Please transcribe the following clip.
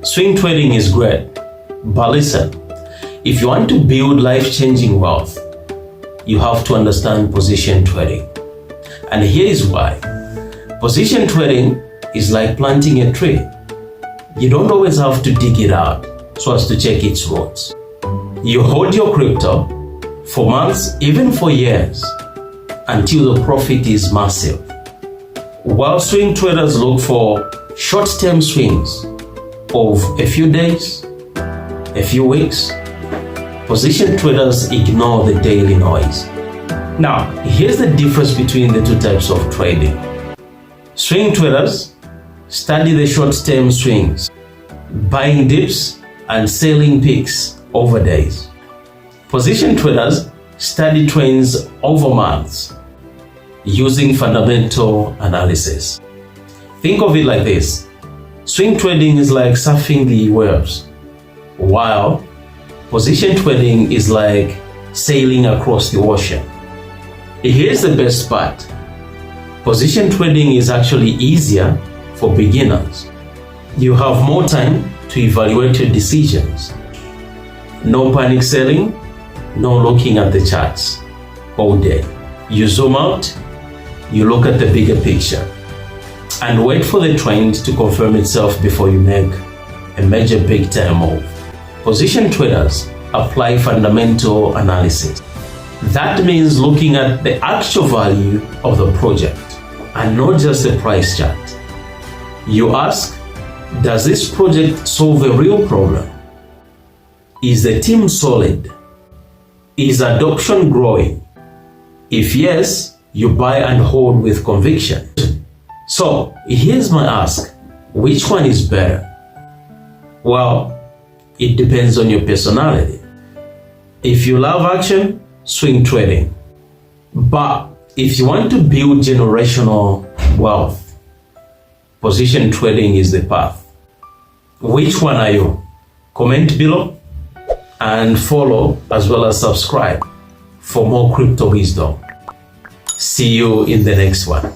Swing trading is great, but listen, if you want to build life-changing wealth, you have to understand position trading. And here is why. Position trading is like planting a tree. You don't always have to dig it out so as to check its roots. You hold your crypto for months, even for years, until the profit is massive. While swing traders look for short-term swings of a few days, a few weeks, position traders ignore the daily noise. Now, here's the difference between the two types of trading. Swing traders study the short-term swings, buying dips and selling peaks over days. Position traders study trends over months using fundamental analysis. Think of it like this. Swing trading is like surfing the waves, while position trading is like sailing across the ocean. Here's the best part. Position trading is actually easier for beginners. You have more time to evaluate your decisions. No panic selling, no looking at the charts all day. You zoom out, you look at the bigger picture, and wait for the trend to confirm itself before you make a major big-time move. Position traders apply fundamental analysis. That means looking at the actual value of the project and not just the price chart. You ask, does this project solve a real problem? Is the team solid? Is adoption growing? If yes, you buy and hold with conviction. So here's my ask, which one is better? Well, it depends on your personality. If you love action, swing trading. But if you want to build generational wealth, position trading is the path. Which one are you? Comment below and follow as well as subscribe for more crypto wisdom. See you in the next one.